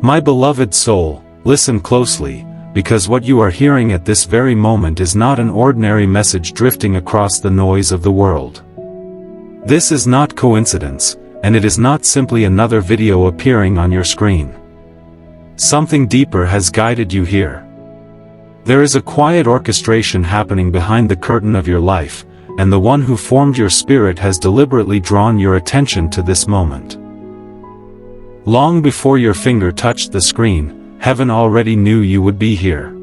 My beloved soul, listen closely, because what you are hearing at this very moment is not an ordinary message drifting across the noise of the world. This is not coincidence, and it is not simply another video appearing on your screen. Something deeper has guided you here. There is a quiet orchestration happening behind the curtain of your life, and the one who formed your spirit has deliberately drawn your attention to this moment. Long before your finger touched the screen, heaven already knew you would be here.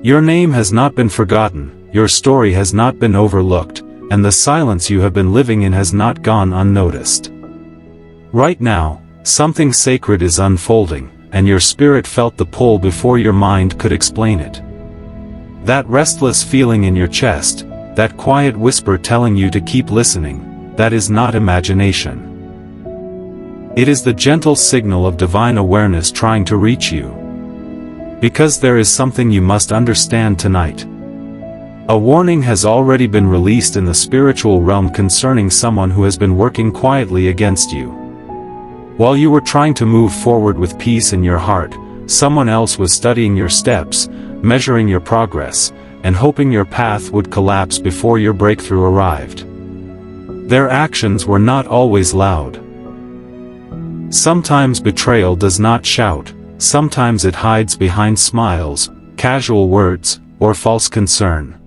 Your name has not been forgotten, your story has not been overlooked, and the silence you have been living in has not gone unnoticed. Right now, something sacred is unfolding, and your spirit felt the pull before your mind could explain it. That restless feeling in your chest, that quiet whisper telling you to keep listening, that is not imagination. It is the gentle signal of divine awareness trying to reach you. Because there is something you must understand tonight. A warning has already been released in the spiritual realm concerning someone who has been working quietly against you. While you were trying to move forward with peace in your heart, someone else was studying your steps, measuring your progress, and hoping your path would collapse before your breakthrough arrived. Their actions were not always loud. Sometimes betrayal does not shout, sometimes it hides behind smiles, casual words, or false concern.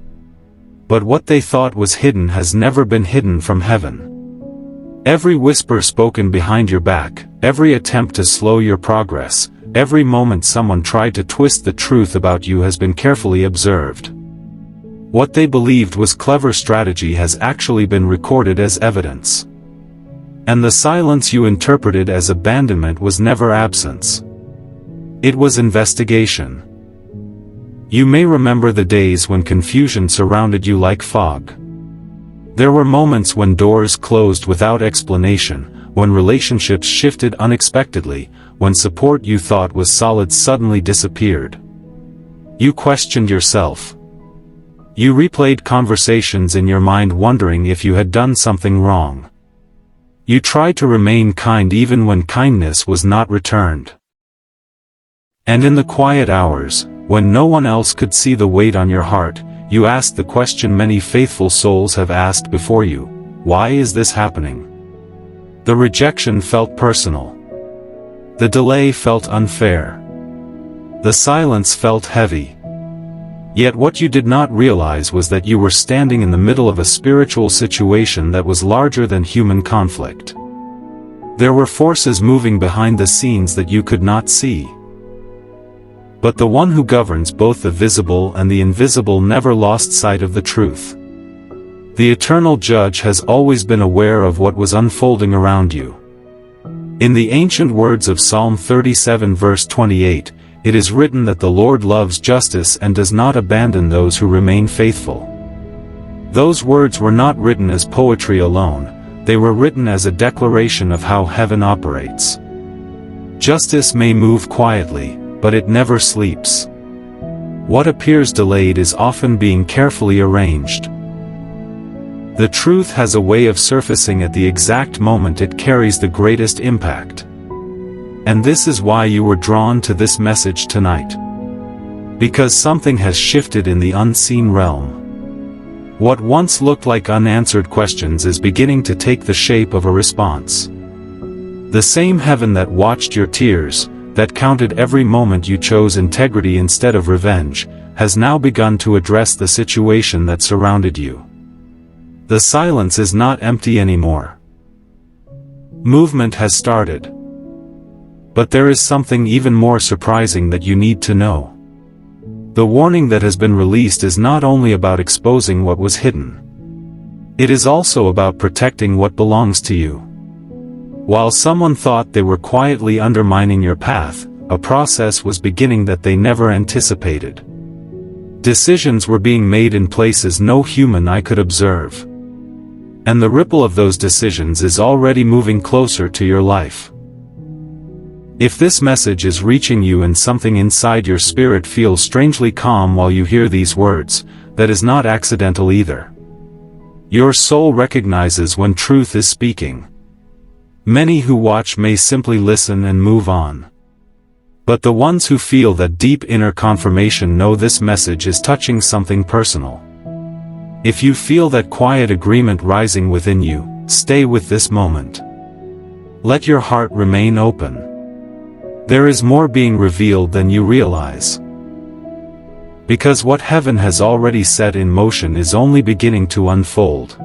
But what they thought was hidden has never been hidden from heaven. Every whisper spoken behind your back, every attempt to slow your progress, every moment someone tried to twist the truth about you has been carefully observed. What they believed was clever strategy has actually been recorded as evidence. And the silence you interpreted as abandonment was never absence. It was investigation. You may remember the days when confusion surrounded you like fog. There were moments when doors closed without explanation, when relationships shifted unexpectedly, when support you thought was solid suddenly disappeared. You questioned yourself. You replayed conversations in your mind wondering if you had done something wrong. You tried to remain kind even when kindness was not returned. And in the quiet hours, when no one else could see the weight on your heart, you asked the question many faithful souls have asked before you: why is this happening? The rejection felt personal. The delay felt unfair. The silence felt heavy. Yet what you did not realize was that you were standing in the middle of a spiritual situation that was larger than human conflict. There were forces moving behind the scenes that you could not see. But the one who governs both the visible and the invisible never lost sight of the truth. The eternal judge has always been aware of what was unfolding around you. In the ancient words of Psalm 37 verse 28, it is written that the Lord loves justice and does not abandon those who remain faithful. Those words were not written as poetry alone, they were written as a declaration of how heaven operates. Justice may move quietly, but it never sleeps. What appears delayed is often being carefully arranged. The truth has a way of surfacing at the exact moment it carries the greatest impact. And this is why you were drawn to this message tonight. Because something has shifted in the unseen realm. What once looked like unanswered questions is beginning to take the shape of a response. The same heaven that watched your tears, that counted every moment you chose integrity instead of revenge, has now begun to address the situation that surrounded you. The silence is not empty anymore. Movement has started. But there is something even more surprising that you need to know. The warning that has been released is not only about exposing what was hidden. It is also about protecting what belongs to you. While someone thought they were quietly undermining your path, a process was beginning that they never anticipated. Decisions were being made in places no human eye could observe. And the ripple of those decisions is already moving closer to your life. If this message is reaching you and something inside your spirit feels strangely calm while you hear these words, that is not accidental either. Your soul recognizes when truth is speaking. Many who watch may simply listen and move on. But the ones who feel that deep inner confirmation know this message is touching something personal. If you feel that quiet agreement rising within you, stay with this moment. Let your heart remain open. There is more being revealed than you realize. Because what heaven has already set in motion is only beginning to unfold.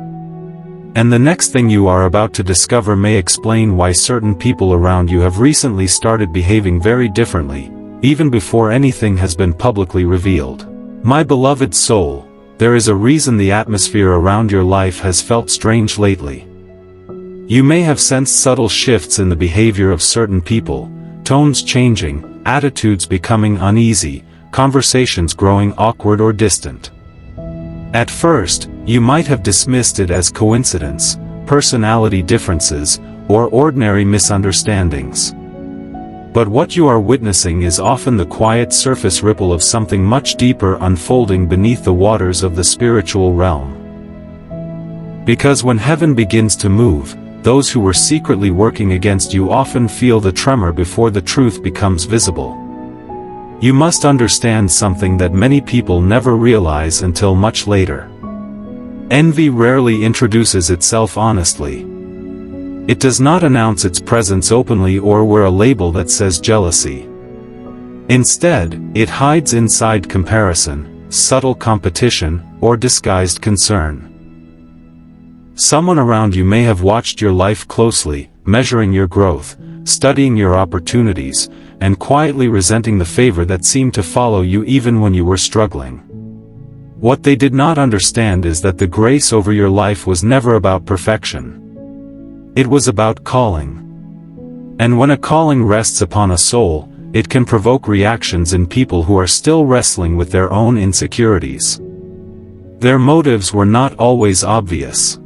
And the next thing you are about to discover may explain why certain people around you have recently started behaving very differently, even before anything has been publicly revealed. My beloved soul, there is a reason the atmosphere around your life has felt strange lately. You may have sensed subtle shifts in the behavior of certain people, tones changing, attitudes becoming uneasy, conversations growing awkward or distant. At first, you might have dismissed it as coincidence, personality differences, or ordinary misunderstandings. But what you are witnessing is often the quiet surface ripple of something much deeper unfolding beneath the waters of the spiritual realm. Because when heaven begins to move, those who were secretly working against you often feel the tremor before the truth becomes visible. You must understand something that many people never realize until much later. Envy rarely introduces itself honestly. It does not announce its presence openly or wear a label that says jealousy. Instead, it hides inside comparison, subtle competition, or disguised concern. Someone around you may have watched your life closely, measuring your growth, studying your opportunities, and quietly resenting the favor that seemed to follow you even when you were struggling. What they did not understand is that the grace over your life was never about perfection. It was about calling. And when a calling rests upon a soul, it can provoke reactions in people who are still wrestling with their own insecurities. Their motives were not always obvious.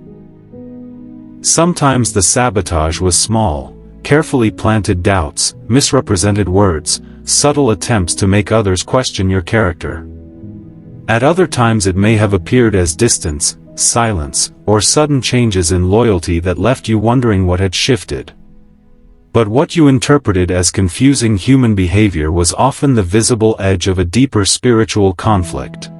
Sometimes the sabotage was small, carefully planted doubts, misrepresented words, subtle attempts to make others question your character. At other times it may have appeared as distance, silence, or sudden changes in loyalty that left you wondering what had shifted. But what you interpreted as confusing human behavior was often the visible edge of a deeper spiritual conflict.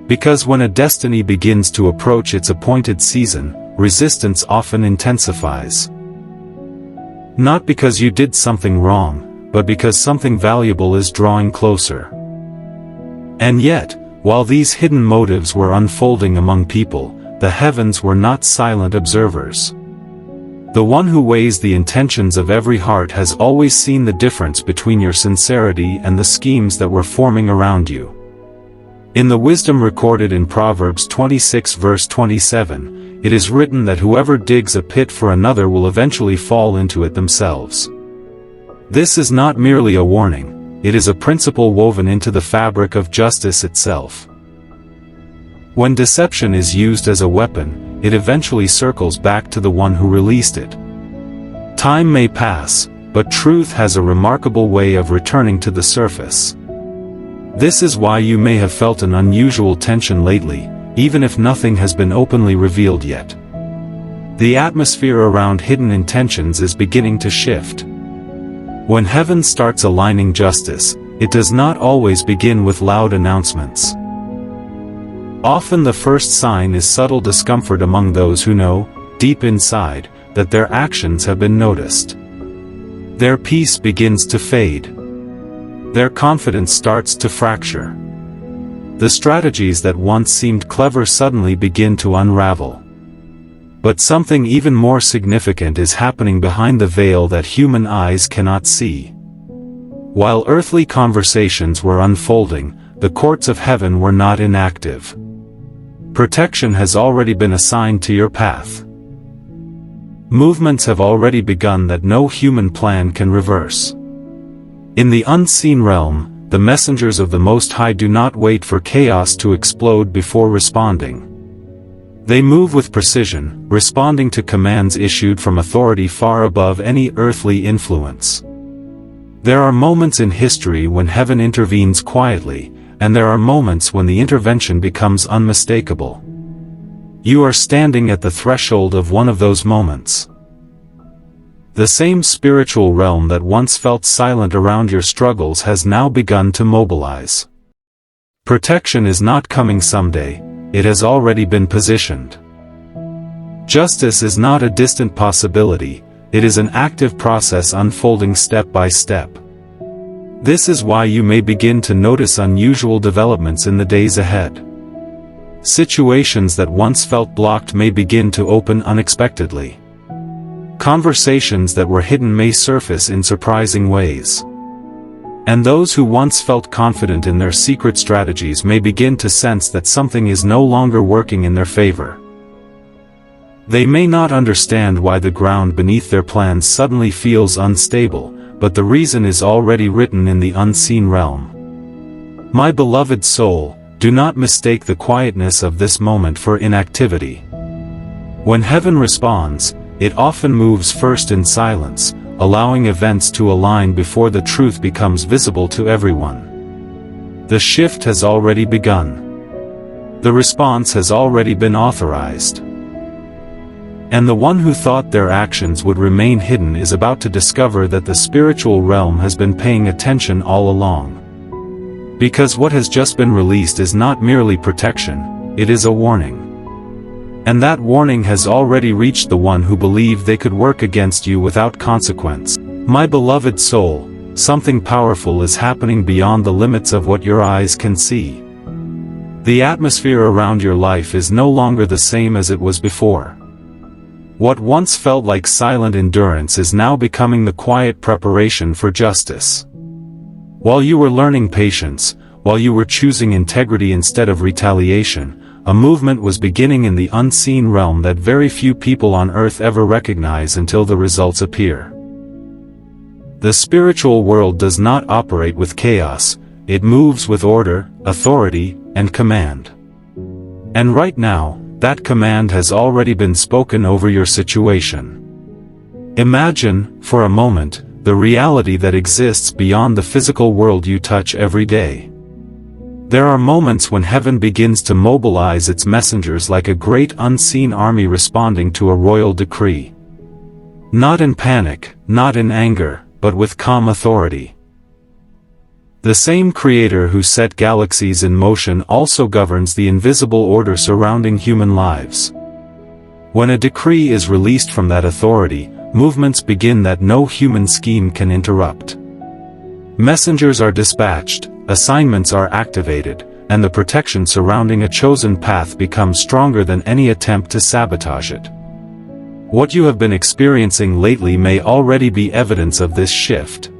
Because when a destiny begins to approach its appointed season, resistance often intensifies. Not because you did something wrong, but because something valuable is drawing closer. And yet, while these hidden motives were unfolding among people, the heavens were not silent observers. The one who weighs the intentions of every heart has always seen the difference between your sincerity and the schemes that were forming around you. In the wisdom recorded in Proverbs 26 verse 27, it is written that whoever digs a pit for another will eventually fall into it themselves. This is not merely a warning, it is a principle woven into the fabric of justice itself. When deception is used as a weapon, it eventually circles back to the one who released it. Time may pass, but truth has a remarkable way of returning to the surface. This is why you may have felt an unusual tension lately, even if nothing has been openly revealed yet. The atmosphere around hidden intentions is beginning to shift. When heaven starts aligning justice, it does not always begin with loud announcements. Often the first sign is subtle discomfort among those who know, deep inside, that their actions have been noticed. Their peace begins to fade. Their confidence starts to fracture. The strategies that once seemed clever suddenly begin to unravel. But something even more significant is happening behind the veil that human eyes cannot see. While earthly conversations were unfolding, the courts of heaven were not inactive. Protection has already been assigned to your path. Movements have already begun that no human plan can reverse. In the unseen realm, the messengers of the Most High do not wait for chaos to explode before responding. They move with precision, responding to commands issued from authority far above any earthly influence. There are moments in history when heaven intervenes quietly, and there are moments when the intervention becomes unmistakable. You are standing at the threshold of one of those moments. The same spiritual realm that once felt silent around your struggles has now begun to mobilize. Protection is not coming someday, it has already been positioned. Justice is not a distant possibility, it is an active process unfolding step by step. This is why you may begin to notice unusual developments in the days ahead. Situations that once felt blocked may begin to open unexpectedly. Conversations that were hidden may surface in surprising ways. And those who once felt confident in their secret strategies may begin to sense that something is no longer working in their favor. They may not understand why the ground beneath their plans suddenly feels unstable, but the reason is already written in the unseen realm. My beloved soul, do not mistake the quietness of this moment for inactivity. When heaven responds, it often moves first in silence, allowing events to align before the truth becomes visible to everyone. The shift has already begun. The response has already been authorized. And the one who thought their actions would remain hidden is about to discover that the spiritual realm has been paying attention all along. Because what has just been released is not merely protection, it is a warning. And that warning has already reached the one who believed they could work against you without consequence. My beloved soul, something powerful is happening beyond the limits of what your eyes can see. The atmosphere around your life is no longer the same as it was before. What once felt like silent endurance is now becoming the quiet preparation for justice. While you were learning patience, while you were choosing integrity instead of retaliation, a movement was beginning in the unseen realm that very few people on earth ever recognize until the results appear. The spiritual world does not operate with chaos, it moves with order, authority, and command. And right now, that command has already been spoken over your situation. Imagine, for a moment, the reality that exists beyond the physical world you touch every day. There are moments when heaven begins to mobilize its messengers like a great unseen army responding to a royal decree. Not in panic, not in anger, but with calm authority. The same Creator who set galaxies in motion also governs the invisible order surrounding human lives. When a decree is released from that authority, movements begin that no human scheme can interrupt. Messengers are dispatched, assignments are activated, and the protection surrounding a chosen path becomes stronger than any attempt to sabotage it. What you have been experiencing lately may already be evidence of this shift.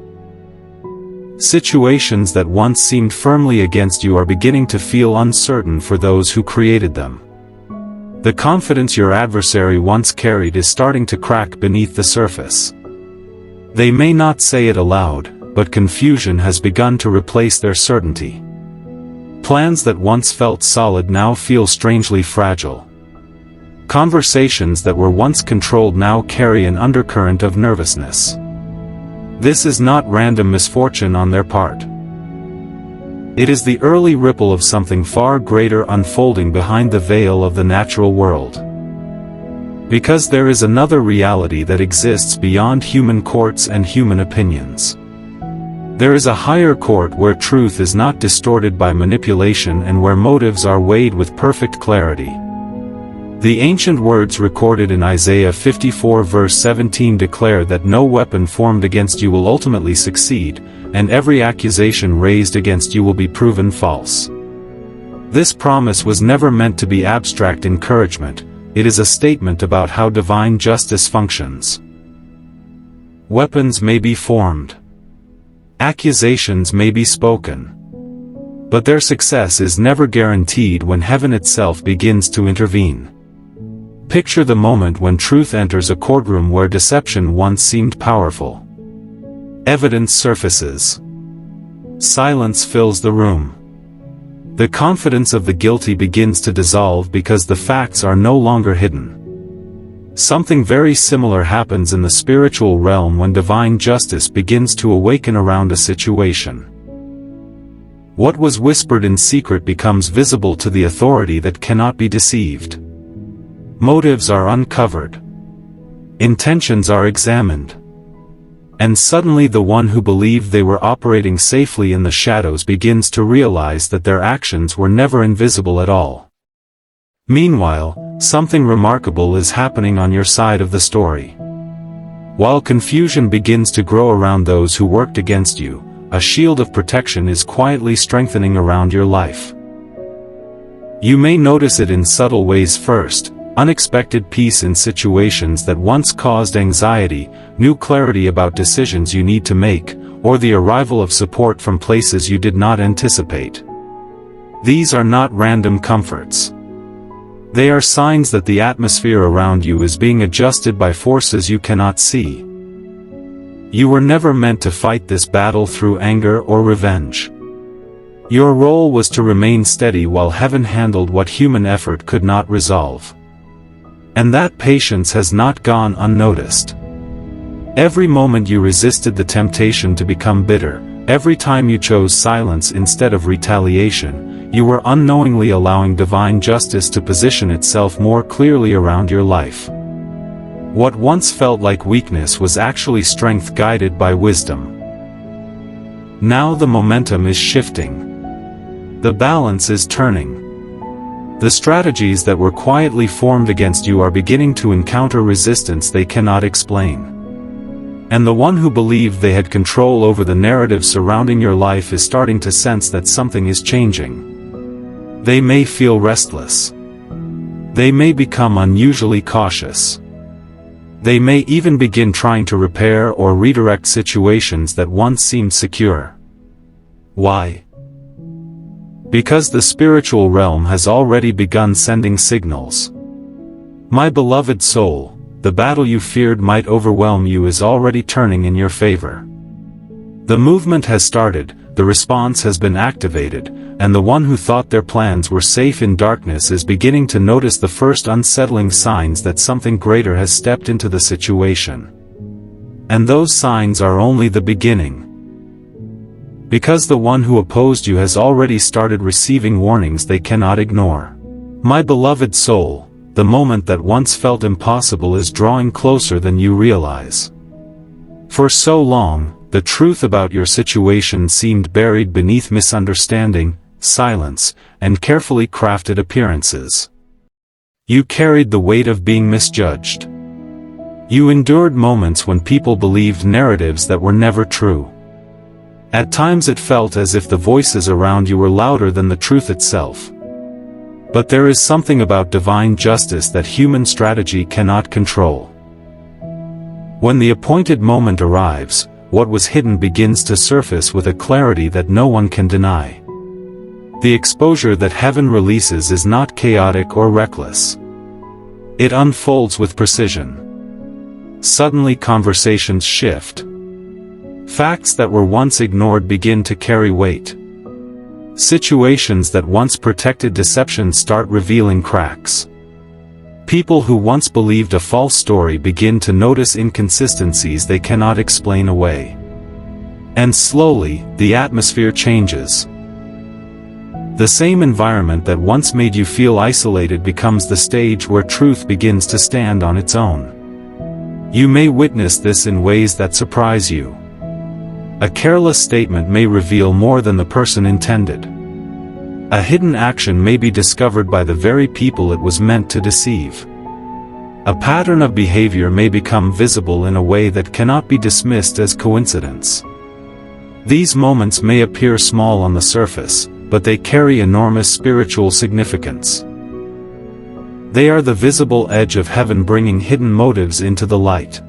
Situations that once seemed firmly against you are beginning to feel uncertain for those who created them. The confidence your adversary once carried is starting to crack beneath the surface. They may not say it aloud, but confusion has begun to replace their certainty. Plans that once felt solid now feel strangely fragile. Conversations that were once controlled now carry an undercurrent of nervousness. This is not random misfortune on their part. It is the early ripple of something far greater unfolding behind the veil of the natural world. Because there is another reality that exists beyond human courts and human opinions. There is a higher court where truth is not distorted by manipulation and where motives are weighed with perfect clarity. The ancient words recorded in Isaiah 54 verse 17 declare that no weapon formed against you will ultimately succeed, and every accusation raised against you will be proven false. This promise was never meant to be abstract encouragement, it is a statement about how divine justice functions. Weapons may be formed. Accusations may be spoken. But their success is never guaranteed when heaven itself begins to intervene. Picture the moment when truth enters a courtroom where deception once seemed powerful. Evidence surfaces. Silence fills the room. The confidence of the guilty begins to dissolve because the facts are no longer hidden. Something very similar happens in the spiritual realm when divine justice begins to awaken around a situation. What was whispered in secret becomes visible to the authority that cannot be deceived. Motives are uncovered. Intentions are examined. And suddenly the one who believed they were operating safely in the shadows begins to realize that their actions were never invisible at all. Meanwhile, something remarkable is happening on your side of the story. While confusion begins to grow around those who worked against you, a shield of protection is quietly strengthening around your life. You may notice it in subtle ways first: unexpected peace in situations that once caused anxiety, new clarity about decisions you need to make, or the arrival of support from places you did not anticipate. These are not random comforts. They are signs that the atmosphere around you is being adjusted by forces you cannot see. You were never meant to fight this battle through anger or revenge. Your role was to remain steady while heaven handled what human effort could not resolve. And that patience has not gone unnoticed. Every moment you resisted the temptation to become bitter, every time you chose silence instead of retaliation, you were unknowingly allowing divine justice to position itself more clearly around your life. What once felt like weakness was actually strength guided by wisdom. Now the momentum is shifting. The balance is turning. The strategies that were quietly formed against you are beginning to encounter resistance they cannot explain. And the one who believed they had control over the narrative surrounding your life is starting to sense that something is changing. They may feel restless. They may become unusually cautious. They may even begin trying to repair or redirect situations that once seemed secure. Why? Because the spiritual realm has already begun sending signals. My beloved soul, the battle you feared might overwhelm you is already turning in your favor. The movement has started, the response has been activated, and the one who thought their plans were safe in darkness is beginning to notice the first unsettling signs that something greater has stepped into the situation. And those signs are only the beginning. Because the one who opposed you has already started receiving warnings they cannot ignore. My beloved soul, the moment that once felt impossible is drawing closer than you realize. For so long, the truth about your situation seemed buried beneath misunderstanding, silence, and carefully crafted appearances. You carried the weight of being misjudged. You endured moments when people believed narratives that were never true. At times it felt as if the voices around you were louder than the truth itself. But there is something about divine justice that human strategy cannot control. When the appointed moment arrives, what was hidden begins to surface with a clarity that no one can deny. The exposure that heaven releases is not chaotic or reckless. It unfolds with precision. Suddenly conversations shift. Facts that were once ignored begin to carry weight. Situations that once protected deception start revealing cracks. People who once believed a false story begin to notice inconsistencies they cannot explain away. And slowly, the atmosphere changes. The same environment that once made you feel isolated becomes the stage where truth begins to stand on its own. You may witness this in ways that surprise you. A careless statement may reveal more than the person intended. A hidden action may be discovered by the very people it was meant to deceive. A pattern of behavior may become visible in a way that cannot be dismissed as coincidence. These moments may appear small on the surface, but they carry enormous spiritual significance. They are the visible edge of heaven bringing hidden motives into the light.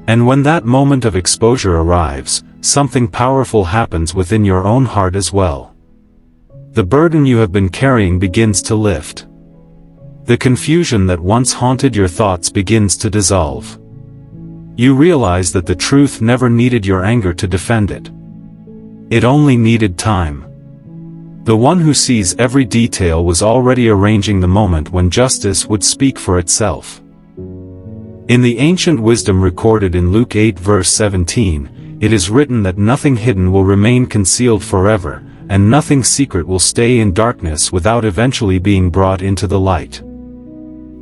And when that moment of exposure arrives, something powerful happens within your own heart as well. The burden you have been carrying begins to lift. The confusion that once haunted your thoughts begins to dissolve. You realize that the truth never needed your anger to defend it. It only needed time. The one who sees every detail was already arranging the moment when justice would speak for itself. In the ancient wisdom recorded in Luke 8 verse 17, it is written that nothing hidden will remain concealed forever, and nothing secret will stay in darkness without eventually being brought into the light.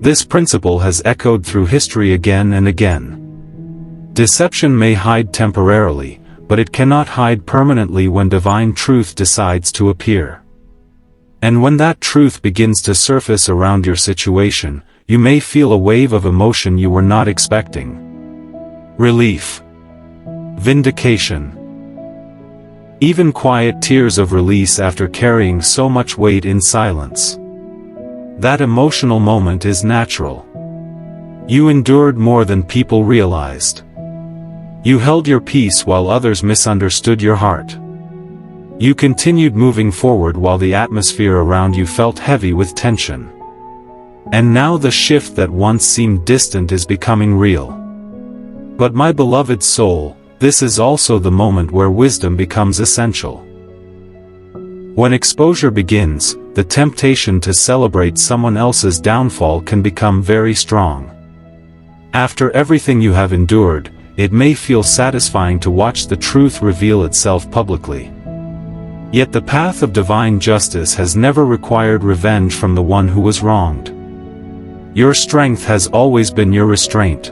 This principle has echoed through history again and again. Deception may hide temporarily, but it cannot hide permanently when divine truth decides to appear. And when that truth begins to surface around your situation, you may feel a wave of emotion you were not expecting. Relief. Vindication. Even quiet tears of release after carrying so much weight in silence. That emotional moment is natural. You endured more than people realized. You held your peace while others misunderstood your heart. You continued moving forward while the atmosphere around you felt heavy with tension. And now the shift that once seemed distant is becoming real. But my beloved soul, this is also the moment where wisdom becomes essential. When exposure begins, the temptation to celebrate someone else's downfall can become very strong. After everything you have endured, it may feel satisfying to watch the truth reveal itself publicly. Yet the path of divine justice has never required revenge from the one who was wronged. Your strength has always been your restraint.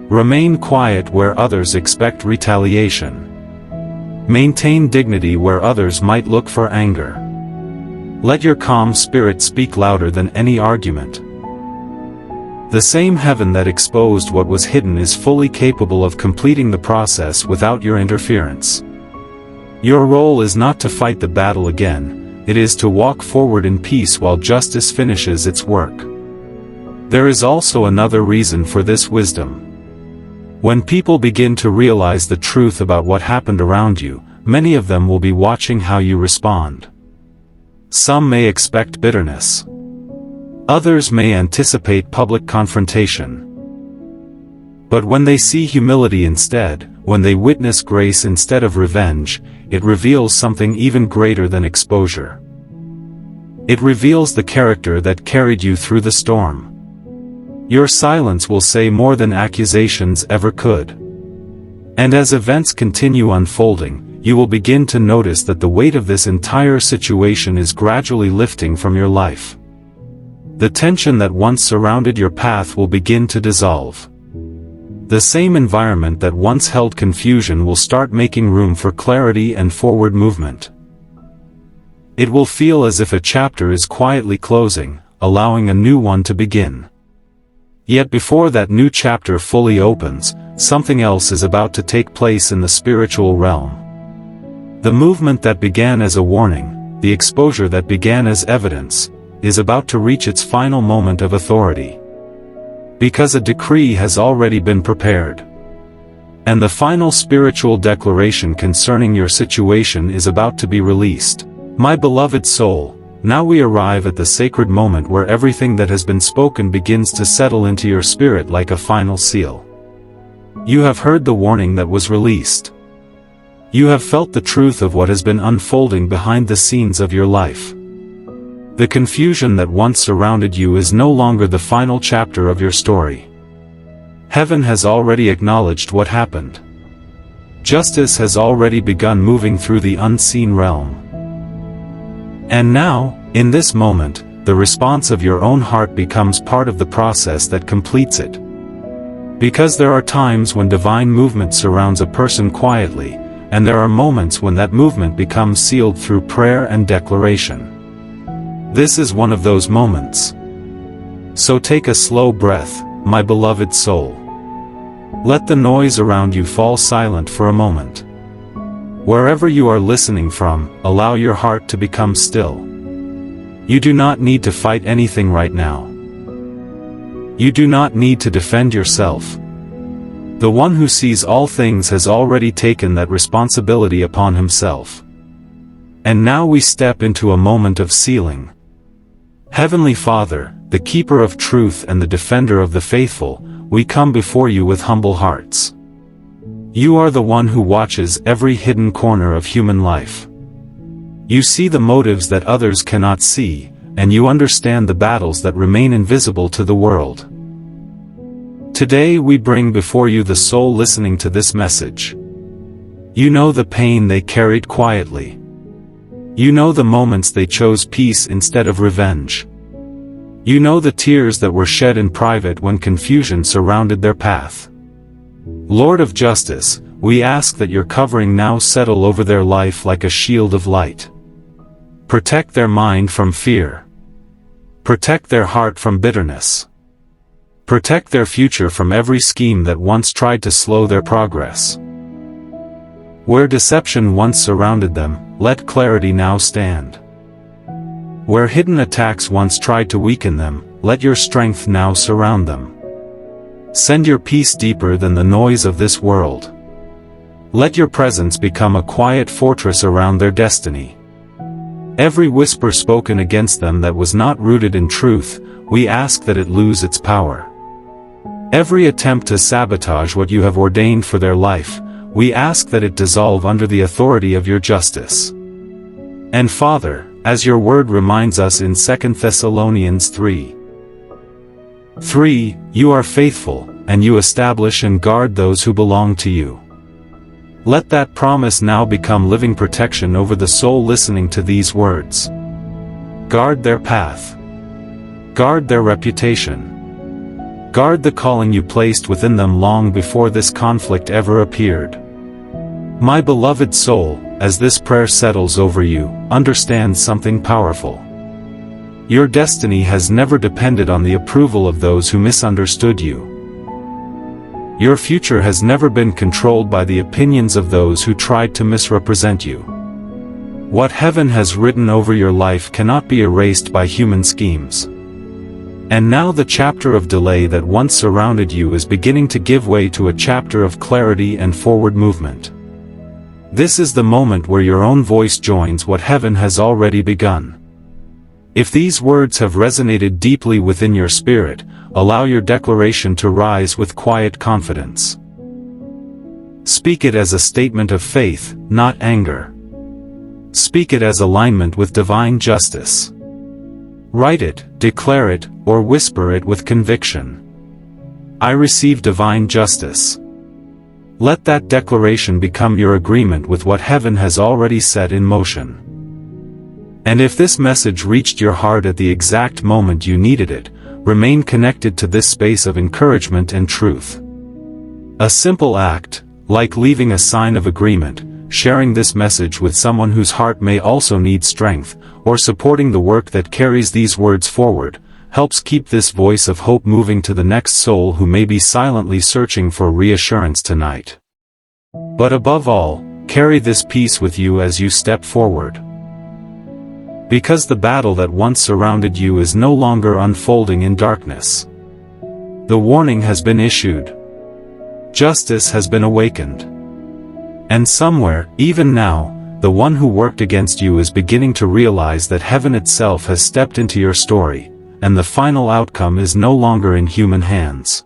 Remain quiet where others expect retaliation. Maintain dignity where others might look for anger. Let your calm spirit speak louder than any argument. The same heaven that exposed what was hidden is fully capable of completing the process without your interference. Your role is not to fight the battle again, it is to walk forward in peace while justice finishes its work. There is also another reason for this wisdom. When people begin to realize the truth about what happened around you, many of them will be watching how you respond. Some may expect bitterness. Others may anticipate public confrontation. But when they see humility instead, when they witness grace instead of revenge, it reveals something even greater than exposure. It reveals the character that carried you through the storm. Your silence will say more than accusations ever could. And as events continue unfolding, you will begin to notice that the weight of this entire situation is gradually lifting from your life. The tension that once surrounded your path will begin to dissolve. The same environment that once held confusion will start making room for clarity and forward movement. It will feel as if a chapter is quietly closing, allowing a new one to begin. Yet before that new chapter fully opens, something else is about to take place in the spiritual realm. The movement that began as a warning, the exposure that began as evidence, is about to reach its final moment of authority. Because a decree has already been prepared. And the final spiritual declaration concerning your situation is about to be released. My beloved soul, now we arrive at the sacred moment where everything that has been spoken begins to settle into your spirit like a final seal. You have heard the warning that was released. You have felt the truth of what has been unfolding behind the scenes of your life. The confusion that once surrounded you is no longer the final chapter of your story. Heaven has already acknowledged what happened. Justice has already begun moving through the unseen realm. And now, in this moment, the response of your own heart becomes part of the process that completes it. Because there are times when divine movement surrounds a person quietly, and there are moments when that movement becomes sealed through prayer and declaration. This is one of those moments. So take a slow breath, my beloved soul. Let the noise around you fall silent for a moment. Wherever you are listening from, allow your heart to become still. You do not need to fight anything right now. You do not need to defend yourself. The one who sees all things has already taken that responsibility upon himself. And now we step into a moment of sealing. Heavenly Father, the keeper of truth and the defender of the faithful, we come before you with humble hearts. You are the one who watches every hidden corner of human life. You see the motives that others cannot see, and you understand the battles that remain invisible to the world. Today we bring before you the soul listening to this message. You know the pain they carried quietly. You know the moments they chose peace instead of revenge. You know the tears that were shed in private when confusion surrounded their path. Lord of justice, we ask that your covering now settle over their life like a shield of light. Protect their mind from fear. Protect their heart from bitterness. Protect their future from every scheme that once tried to slow their progress. Where deception once surrounded them, let clarity now stand. Where hidden attacks once tried to weaken them, let your strength now surround them. Send your peace deeper than the noise of this world. Let your presence become a quiet fortress around their destiny. Every whisper spoken against them that was not rooted in truth, we ask that it lose its power. Every attempt to sabotage what you have ordained for their life, we ask that it dissolve under the authority of your justice. And Father, as your word reminds us in 2 Thessalonians 3:3, you are faithful, and you establish and guard those who belong to you. Let that promise now become living protection over the soul listening to these words. Guard their path. Guard their reputation. Guard the calling you placed within them long before this conflict ever appeared. My beloved soul, as this prayer settles over you, understand something powerful. Your destiny has never depended on the approval of those who misunderstood you. Your future has never been controlled by the opinions of those who tried to misrepresent you. What heaven has written over your life cannot be erased by human schemes. And now the chapter of delay that once surrounded you is beginning to give way to a chapter of clarity and forward movement. This is the moment where your own voice joins what heaven has already begun. If these words have resonated deeply within your spirit, allow your declaration to rise with quiet confidence. Speak it as a statement of faith, not anger. Speak it as alignment with divine justice. Write it, declare it, or whisper it with conviction. I receive divine justice. Let that declaration become your agreement with what heaven has already set in motion. And if this message reached your heart at the exact moment you needed it, remain connected to this space of encouragement and truth. A simple act, like leaving a sign of agreement, sharing this message with someone whose heart may also need strength, or supporting the work that carries these words forward, helps keep this voice of hope moving to the next soul who may be silently searching for reassurance tonight. But above all, carry this peace with you as you step forward. Because the battle that once surrounded you is no longer unfolding in darkness. The warning has been issued. Justice has been awakened. And somewhere, even now, the one who worked against you is beginning to realize that heaven itself has stepped into your story, and the final outcome is no longer in human hands.